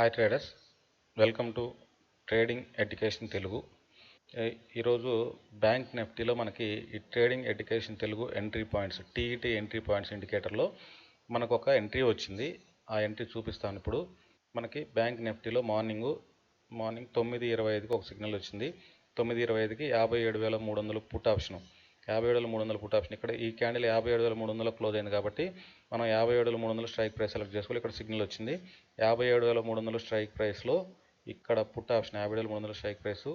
Hi traders, welcome to trading education Telugu. ఈరోజు bank నిఫ్టీలో మనకి ఈ trading education Telugu entry points TET entry points ఇండికేటర్లో మనకు ఒక ఎంట్రీ వచ్చింది. ఆ ఎంట్రీ చూపిస్తాను ఇప్పుడు. మనకి బ్యాంక్ నిఫ్టీలో మార్నింగ్ 9:25కి ఒక సిగ్నల్ వచ్చింది. 9:25కి 57,300 పుట్ ఆప్షన్, 57,300 పుట్ ఆప్షన్. ఇక్కడ ఈ క్యాండిల్ 57,300 క్లోజ్ అయింది కాబట్టి మనం 57,300 స్ట్రైక్ ప్రైస్ సెలెక్ట్ చేసుకోవాలి. ఇక్కడ సిగ్నల్ వచ్చింది 57,300 స్ట్రైక్ ప్రైస్లో. ఇక్కడ పుట్ ఆప్షన్ 57,300 స్ట్రైక్ ప్రైస్,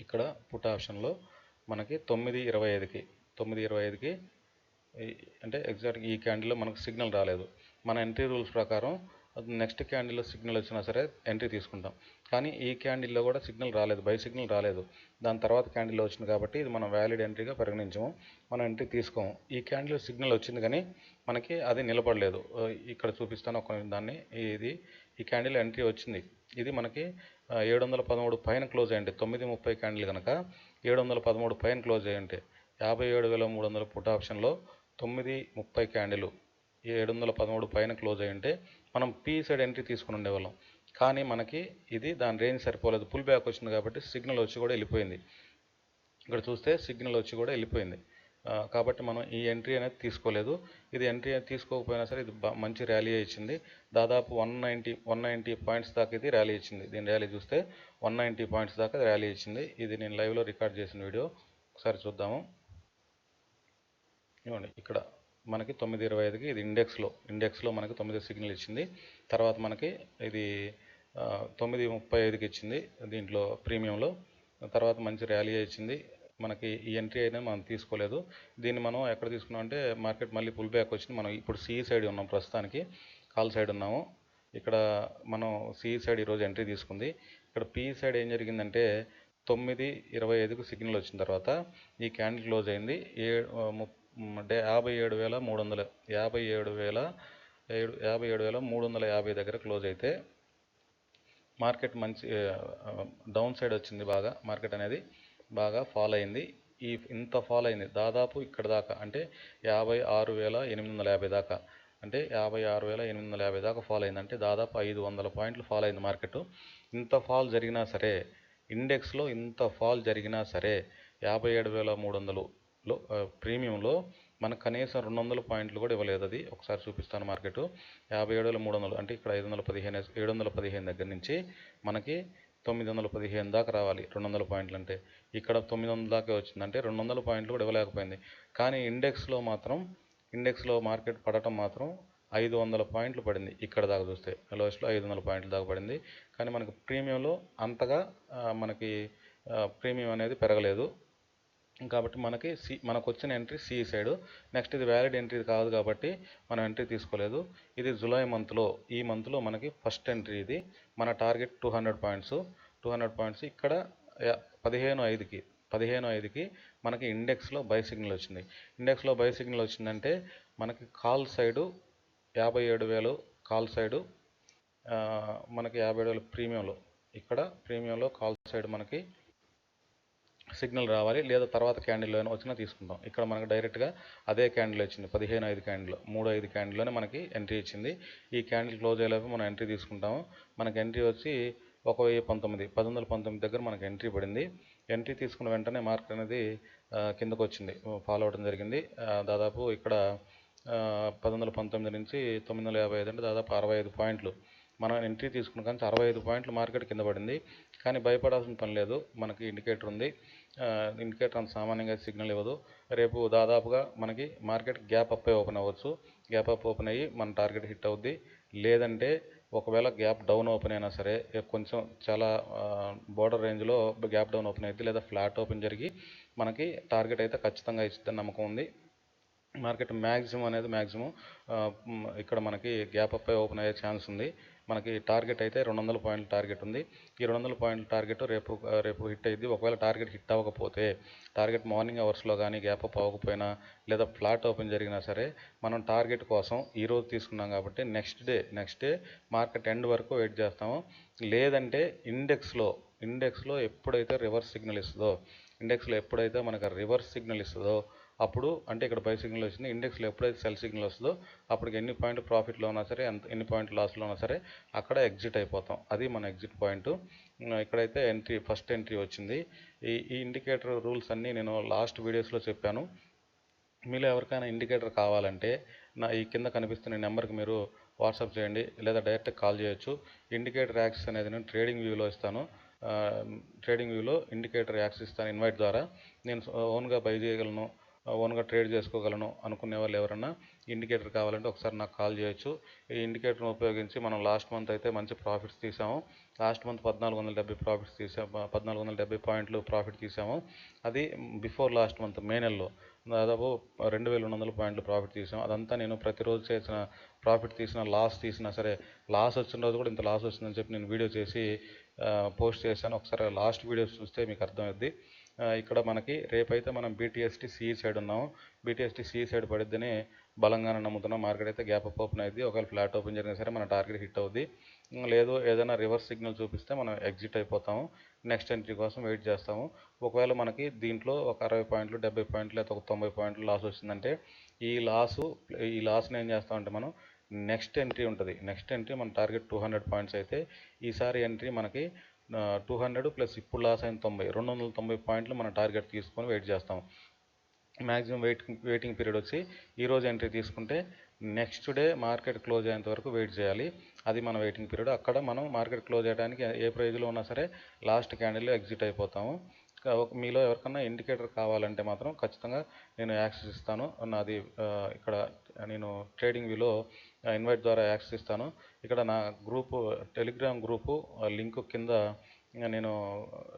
ఇక్కడ పుట్ ఆప్షన్లో మనకి 9:25కి అంటే ఎగ్జాక్ట్ ఈ క్యాండిల్లో మనకు సిగ్నల్ రాలేదు. మన ఎంట్రీ రూల్స్ ప్రకారం నెక్స్ట్ క్యాండిల్లో సిగ్నల్ వచ్చినా సరే ఎంట్రీ తీసుకుంటాం. కానీ ఈ క్యాండిల్లో కూడా సిగ్నల్ రాలేదు, బై సిగ్నల్ రాలేదు. దాని తర్వాత క్యాండిల్లో వచ్చింది కాబట్టి ఇది మనం వ్యాలిడ్ ఎంట్రీగా పరిగణించము, మనం ఎంట్రీ తీసుకోము. ఈ క్యాండిల్లో సిగ్నల్ వచ్చింది కానీ మనకి అది నిలబడలేదు. ఇక్కడ చూపిస్తాను ఒక దాన్ని. ఈ క్యాండిల్ ఎంట్రీ వచ్చింది. ఇది మనకి 713 పైన క్లోజ్ అయ్యింది. 9:30 క్యాండిల్ కనుక 713 పైన క్లోజ్ అయ్యి ఉంటే 57,300 పుట్ ఆప్షన్లో 9:30 క్యాండిల్ 713 పైన క్లోజ్ అయ్యి ఉంటే మనం పీ సైడ్ ఎంట్రీ తీసుకుని ఉండేవాళ్ళం. కానీ మనకి ఇది దాని రేంజ్ సరిపోలేదు, పుల్ బ్యాక్ వచ్చింది కాబట్టి సిగ్నల్ వచ్చి కూడా వెళ్ళిపోయింది. ఇక్కడ చూస్తే సిగ్నల్ వచ్చి కూడా వెళ్ళిపోయింది కాబట్టి మనం ఈ ఎంట్రీ అనేది తీసుకోలేదు. ఇది ఎంట్రీ తీసుకోకపోయినా సరే ఇది మంచి ర్యాలీ ఇచ్చింది. దాదాపు 190 పాయింట్స్ దాకా ఇది ర్యాలీ ఇచ్చింది. దీని ర్యాలీ చూస్తే 190 పాయింట్స్ దాకా ర్యాలీ ఇచ్చింది. ఇది నేను లైవ్లో రికార్డ్ చేసిన వీడియో, ఒకసారి చూద్దాము. ఇవ్వండి, ఇక్కడ మనకి 9:25కి ఇది ఇండెక్స్లో మనకి 9 సిగ్నల్ ఇచ్చింది. తర్వాత మనకి ఇది 9:35కి ఇచ్చింది దీంట్లో ప్రీమియంలో. తర్వాత మంచి ర్యాలీ ఇచ్చింది. మనకి ఈ ఎంట్రీ అయినా మనం తీసుకోలేదు. దీన్ని మనం ఎక్కడ తీసుకున్నాం అంటే మార్కెట్ మళ్ళీ పుల్ బ్యాక్ వచ్చింది. మనం ఇప్పుడు సిఈ సైడ్ ఉన్నాం, ప్రస్తుతానికి కాల్ సైడ్ ఉన్నాము. ఇక్కడ మనం సిఈ సైడ్ ఈరోజు ఎంట్రీ తీసుకుంది. ఇక్కడ పిఈ సైడ్ ఏం జరిగిందంటే 9:25కు సిగ్నల్ వచ్చిన తర్వాత ఈ క్యాండిల్ క్లోజ్ అయింది 57,350 దగ్గర క్లోజ్ అయితే మార్కెట్ మంచి డౌన్ సైడ్ వచ్చింది. బాగా మార్కెట్ అనేది బాగా ఫాల్ అయింది. ఇంత ఫాల్ అయింది దాదాపు ఇక్కడ దాకా, అంటే 56,850 దాకా, అంటే 56,850 దాకా ఫాల్ అయింది. అంటే దాదాపు 500 పాయింట్లు ఫాల్ అయింది మార్కెట్. ఇంత ఫాల్ జరిగినా సరే, ఇండెక్స్లో ఇంత ఫాల్ జరిగినా సరే 57,300లో ప్రీమియంలో మనకు కనీసం 200 పాయింట్లు కూడా ఇవ్వలేదు. అది ఒకసారి చూపిస్తాను. మార్కెట్ 57,300 అంటే ఇక్కడ 715 దగ్గర నుంచి మనకి 915 దాకా రావాలి 200 పాయింట్లు. అంటే ఇక్కడ 900 దాకా వచ్చింది, అంటే 200 పాయింట్లు కూడా ఇవ్వలేకపోయింది. కానీ ఇండెక్స్లో మార్కెట్ పడటం మాత్రం 500 పాయింట్లు పడింది. ఇక్కడ దాకా చూస్తే లోయస్ట్లో 500 పాయింట్ల దాకా పడింది. కానీ మనకి ప్రీమియంలో అంతగా మనకి ప్రీమియం అనేది పెరగలేదు. కాబట్టి మనకు వచ్చిన ఎంట్రీ సిఈ సైడ్. నెక్స్ట్ ఇది వ్యాలిడ్ ఎంట్రీ కాదు కాబట్టి మనం ఎంట్రీ తీసుకోలేదు. ఇది జూలై ఈ మంత్లో మనకి ఫస్ట్ ఎంట్రీ. ఇది మన టార్గెట్ 200 పాయింట్స్. ఇక్కడ 15/5కి మనకి ఇండెక్స్లో బై సిగ్నల్ వచ్చింది. ఇండెక్స్లో బై సిగ్నల్ వచ్చిందంటే మనకి కాల్ సైడు 57,000 కాల్ సైడు, మనకి 57,000 ప్రీమియంలో. ఇక్కడ ప్రీమియంలో కాల్ సైడ్ మనకి సిగ్నల్ రావాలి, లేదా తర్వాత క్యాండిల్లో అయినా వచ్చినా తీసుకుంటాం. ఇక్కడ మనకు డైరెక్ట్గా అదే క్యాండిల్ వచ్చింది 15/5 క్యాండిల్, 3/5 క్యాండిల్లోనే మనకి ఎంట్రీ ఇచ్చింది. ఈ క్యాండిల్ క్లోజ్ అయ్యేలోపు మనం ఎంట్రీ తీసుకుంటాము. మనకి ఎంట్రీ వచ్చి 1119 దగ్గర మనకి ఎంట్రీ పడింది. ఎంట్రీ తీసుకున్న వెంటనే మార్కెట్ అనేది కిందకు వచ్చింది, ఫాలో అవడం జరిగింది. దాదాపు ఇక్కడ 1119 నుంచి 955 అంటే దాదాపు 65 పాయింట్లు మనం ఎంట్రీ తీసుకున్న కానీ 65 పాయింట్లు మార్కెట్ కింద పడింది. కానీ భయపడాల్సిన పని లేదు, మనకి ఇండికేటర్ ఉంది. ఇండికేటర్ అంత సామాన్యంగా సిగ్నల్ ఇవ్వదు. రేపు దాదాపుగా మనకి మార్కెట్ గ్యాప్ అప్ ఓపెన్ అవ్వచ్చు. గ్యాప్ అప్ ఓపెన్ అయ్యి మన టార్గెట్ హిట్ అవుద్ది. లేదంటే ఒకవేళ గ్యాప్ డౌన్ ఓపెన్ అయినా సరే కొంచెం చాలా బోర్డర్ రేంజ్లో గ్యాప్ డౌన్ ఓపెన్ అవుతుంది, లేదా ఫ్లాట్ ఓపెన్ జరిగి మనకి టార్గెట్ అయితే ఖచ్చితంగా ఇస్తుందని నమ్మకం ఉంది. మార్కెట్ మ్యాక్సిమం ఇక్కడ మనకి గ్యాప్ అప్ ఓపెన్ అయ్యే ఛాన్స్ ఉంది. మనకి టార్గెట్ అయితే 200 పాయింట్ల టార్గెట్ ఉంది. ఈ 200 పాయింట్ల టార్గెట్ రేపు హిట్ అయ్యింది. ఒకవేళ టార్గెట్ హిట్ అవ్వకపోతే, టార్గెట్ మార్నింగ్ అవర్స్లో కానీ గ్యాప్ అప్ అవ్వకపోయినా, లేదా ఫ్లాట్ ఓపెన్ జరిగినా సరే మనం టార్గెట్ కోసం ఈరోజు తీసుకున్నాం కాబట్టి నెక్స్ట్ డే మార్కెట్ ఎండ్ వరకు వెయిట్ చేస్తాము. లేదంటే ఇండెక్స్లో ఎప్పుడైతే రివర్స్ సిగ్నల్ ఇస్తుందో, మనకు రివర్స్ సిగ్నల్ ఇస్తుందో అప్పుడు అంటే ఇక్కడ బై సిగ్నల్ వచ్చింది, ఇండెక్స్లో ఎప్పుడైతే సెల్ సిగ్నల్ వస్తుందో అప్పటికి ఎన్ని పాయింట్ ప్రాఫిట్లో ఉన్నా సరే, ఎన్ని పాయింట్ లాస్లో ఉన్నా సరే అక్కడ ఎగ్జిట్ అయిపోతాం. అది మన ఎగ్జిట్ పాయింట్. ఇక్కడైతే ఫస్ట్ ఎంట్రీ వచ్చింది. ఈ ఇండికేటర్ రూల్స్ అన్నీ నేను లాస్ట్ వీడియోస్లో చెప్పాను. మీలో ఎవరికైనా ఇండికేటర్ కావాలంటే ఈ కింద కనిపిస్తున్న నెంబర్కి మీరు వాట్సాప్ చేయండి, లేదా డైరెక్ట్ కాల్ చేయొచ్చు. ఇండికేటర్ యాక్సెస్ అనేది నేను ట్రేడింగ్ వ్యూలో ఇస్తాను. ట్రేడింగ్ వ్యూలో ఇండికేటర్ యాక్సెస్ ఇస్తాను ఇన్వైట్ ద్వారా. నేను ఓన్గా బై చేయగలను, ఓన్గా ట్రేడ్ చేసుకోగలను అనుకునే వాళ్ళు ఎవరన్నా ఇండికేటర్ కావాలంటే ఒకసారి నాకు కాల్ చేయొచ్చు. ఈ ఇండికేటర్ను ఉపయోగించి మనం లాస్ట్ మంత్ అయితే మంచి ప్రాఫిట్స్ తీసాము. లాస్ట్ మంత్ 1470 ప్రాఫిట్స్ తీసాము, 1470 పాయింట్లు ప్రాఫిట్ తీసాము. అది బిఫోర్ లాస్ట్ మంత్ మే నెలలో దాదాపు 2200 పాయింట్లు ప్రాఫిట్ తీసాం. అదంతా నేను ప్రతిరోజు చేసిన ప్రాఫిట్ తీసిన, లాస్ తీసినా సరే, లాస్ వచ్చిన రోజు కూడా ఇంత లాస్ వచ్చిందని చెప్పి నేను వీడియో చేసి పోస్ట్ చేశాను. ఒకసారి లాస్ట్ వీడియోస్ చూస్తే మీకు అర్థమవుద్ది. ఇక్కడ మనకి రేపైతే మనం బీటీఎస్టీ సిఈ సైడ్ ఉన్నాము. బీటీఎస్టీ సిఈ సైడ్ పడిద్దని బలంగానే నమ్ముతున్నాం. మార్కెట్ అయితే గ్యాప్ అప్ ఓపెన్ అయింది. ఒకవేళ ఫ్లాట్ ఓపెన్ జరిగినా సరే మన టార్గెట్ హిట్ అవుద్ది. లేదు ఏదైనా రివర్స్ సిగ్నల్ చూపిస్తే మనం ఎగ్జిట్ అయిపోతాము. నెక్స్ట్ ఎంట్రీ కోసం వెయిట్ చేస్తాము. ఒకవేళ మనకి దీంట్లో ఒక 60 పాయింట్లు, 70 పాయింట్లు, లేదా ఒక 90 పాయింట్లు లాస్ వచ్చిందంటే ఈ లాస్ని ఏం చేస్తామంటే మనం నెక్స్ట్ ఎంట్రీ ఉంటుంది. నెక్స్ట్ ఎంట్రీ మన టార్గెట్ 200 పాయింట్స్ అయితే ఈసారి ఎంట్రీ మనకి 200 ప్లస్ ఇప్పుడు లాస్ అయిన 290 పాయింట్లు మన టార్గెట్ తీసుకొని వెయిట్ చేస్తాం. మ్యాక్సిమం వెయిటింగ్ పీరియడ్ వచ్చి ఈరోజు ఎంట్రీ తీసుకుంటే నెక్స్ట్ డే మార్కెట్ క్లోజ్ అయ్యేంత వరకు వెయిట్ చేయాలి. అది మన వెయిటింగ్ పీరియడ్. అక్కడ మనం మార్కెట్ క్లోజ్ చేయడానికి ఏ ప్రైజ్లో ఉన్నా సరే లాస్ట్ క్యాండిల్లో ఎగ్జిట్ అయిపోతాము. మీలో ఎవరికన్నా ఇండికేటర్ కావాలంటే మాత్రం ఖచ్చితంగా నేను యాక్సెస్ ఇస్తాను. నాది ఇక్కడ నేను ట్రేడింగ్ వ్యూలో ఇన్వైట్ ద్వారా యాక్సెస్ ఇస్తాను. ఇక్కడ నా గ్రూపు టెలిగ్రామ్ గ్రూపు లింక్ కింద నేను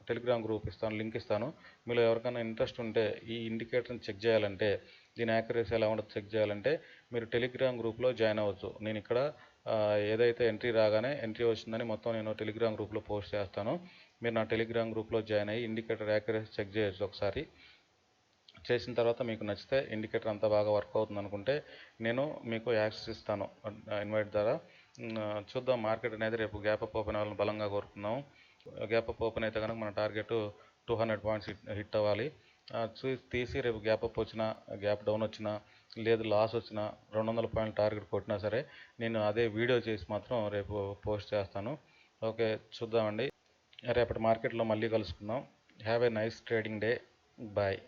టెలిగ్రామ్ గ్రూప్ ఇస్తాను, లింక్ ఇస్తాను. మీలో ఎవరికైనా ఇంట్రెస్ట్ ఉంటే ఈ ఇండికేటర్ని చెక్ చేయాలంటే, దీని యాక్యురసీ ఎలా ఉండదు చెక్ చేయాలంటే మీరు టెలిగ్రామ్ గ్రూప్లో జాయిన్ అవ్వచ్చు. నేను ఇక్కడ ఏదైతే ఎంట్రీ వచ్చిందని మొత్తం నేను టెలిగ్రామ్ గ్రూప్లో పోస్ట్ చేస్తాను. మీరు నా టెలిగ్రామ్ గ్రూప్లో జాయిన్ అయ్యి ఇండికేటర్ యాక్యురసీ చెక్ చేయొచ్చు. ఒకసారి చేసిన తర్వాత మీకు నచ్చితే ఇండికేటర్ అంతా బాగా వర్క్ అవుతుంది అనుకుంటే నేను మీకు యాక్సెస్ ఇస్తాను ఇన్వైట్ ద్వారా. చూద్దాం, మార్కెట్ అనేది రేపు గ్యాప్ అప్ ఓపెన్ అవ్వాలని బలంగా కోరుకుందాము. గ్యాప్ అప్ ఓపెన్ అయితే కనుక మన టార్గెట్ 200 పాయింట్స్ హిట్ అవ్వాలి. తీసి రేపు గ్యాప్ అప్ వచ్చినా, గ్యాప్ డౌన్ వచ్చినా, లేదు లాస్ వచ్చినా, 200 పాయింట్ టార్గెట్ కొట్టినా సరే నేను అదే వీడియో చేసి మాత్రం రేపు పోస్ట్ చేస్తాను. ఓకే, చూద్దామండి. రేపటి మార్కెట్లో మళ్ళీ కలుసుకుందాం. Have a nice trading day. Bye.